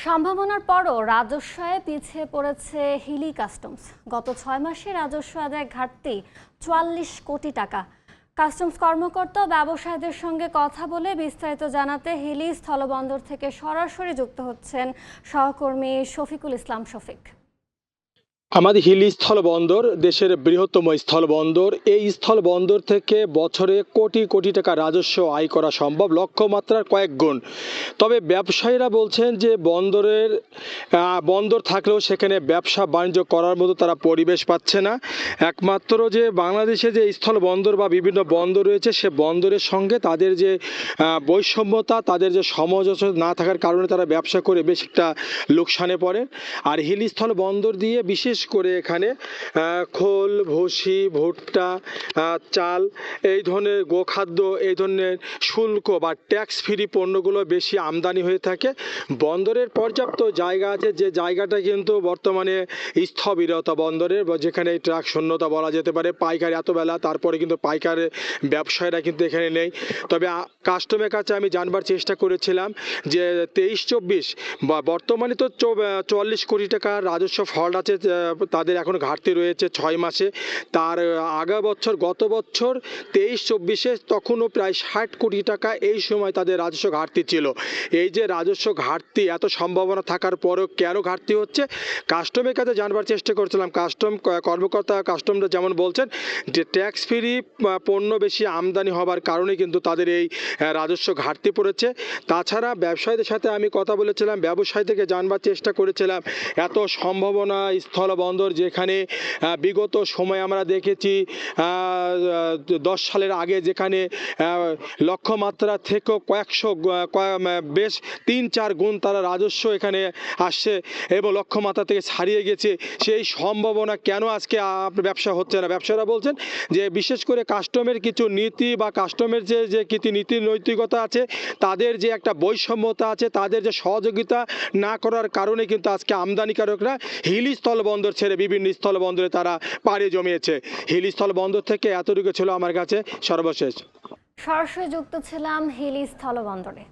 সম্ভাবনার পরও রাজস্বে পিছিয়ে পড়েছে হিলি কাস্টমস। গত 6 মাসে রাজস্ব আদায় ঘাটতি 44 কোটি টাকা। কাস্টমস কর্মকর্তা ও ব্যবসায়ীদের সঙ্গে কথা বলে বিস্তারিত জানাতে হিলি স্থলবন্দর থেকে সরাসরি যুক্ত হচ্ছেন সহকর্মী শফিকুল ইসলাম শফিক। আমাদের হিলি স্থলবন্দর দেশের বৃহত্তম স্থলবন্দর। এই স্থলবন্দর থেকে বছরে কোটি কোটি টাকা রাজস্ব আয় করা সম্ভব, লক্ষ্যমাত্রার কয়েক গুণ। তবে ব্যবসায়ীরা বলছেন যে বন্দর থাকলেও সেখানে ব্যবসা বাণিজ্য করার মতো তারা পরিবেশ পাচ্ছে না। একমাত্র যে বাংলাদেশে যে স্থলবন্দর বা বিভিন্ন বন্দর রয়েছে, সে বন্দরের সঙ্গে তাদের যে বৈষম্যতা, তাদের যে সামঞ্জস্য না থাকার কারণে তারা ব্যবসা করে বেশ একটা লোকসানে পড়ে। আর হিলি স্থলবন্দর দিয়ে বিশেষ করে এখানে খোল, ভুসি, ভুট্টা, চাল, এই ধরনের গোখাদ্য, এই ধরনের শুল্ক বা ট্যাক্স ফ্রি পণ্যগুলো বেশি আমদানি হয়ে থাকে। বন্দরের পর্যাপ্ত জায়গা আছে, যে জায়গাটা কিন্তু বর্তমানে স্থবিরতা বন্দরের, যেখানে ট্রাক শূন্যতা বলা যেতে পারে। পাইকারি এত বেলা, তারপরে কিন্তু পাইকারের ব্যবসায়ীরা কিন্তু এখানে নেই। তবে কাস্টমের কাছে আমি জানবার চেষ্টা করেছিলাম যে 23-24 বা বর্তমানে তো 44 কোটি টাকার রাজস্ব ফল্ট আছে, তাদের এখন ঘাটতি রয়েছে 6 মাসে। তার গত বছর 23-24-এ তখনও প্রায় 60 কোটি টাকা এই সময় তাদের রাজস্ব ঘাটতি ছিল। এই যে রাজস্ব ঘাটতি, এত সম্ভাবনা থাকার পরেও কেন ঘাটতি হচ্ছে, কাস্টমের কাছে জানবার চেষ্টা করছিলাম। কাস্টমরা যেমন বলছেন যে ট্যাক্স ফ্রি পণ্য বেশি আমদানি হবার কারণে কিন্তু তাদের এই রাজস্ব ঘাটতি পড়েছে। তাছাড়া ব্যবসায়ীদের সাথে আমি কথা বলেছিলাম, ব্যবসায়ী থেকে জানবার চেষ্টা করেছিলাম এত সম্ভাবনা স্থলবন্দর, যেখানে বিগত সময় আমরা দেখেছি 10 সালের আগে যেখানে লক্ষ্যমাত্রা থেকেও বেশ 3-4 গুণ তারা রাজস্ব এখানে আসছে এবং লক্ষ্যমাত্রা থেকে ছাড়িয়ে গেছে। সেই সম্ভাবনা কেন আজকে ব্যবসা হচ্ছে না? ব্যবসায়ীরা বলছেন যে বিশেষ করে কাস্টমের কিছু নীতি বা কাস্টমের যে কিছু নীতি নৈতিকতা আছে, তাদের যে একটা বৈষম্যতা আছে, তাদের যে সহযোগিতা না করার কারণে কিন্তু আজকে আমদানিকারকরা হিলি স্থলবন্দর ছেড়ে বিভিন্ন স্থলবন্দরে তারা পাড়ি জমিয়েছে। হিলি স্থলবন্দর থেকে এতটুকু ছিল আমার কাছে সর্বশেষ। সরাসরি যুক্ত ছিলাম হিলি স্থলবন্দরে।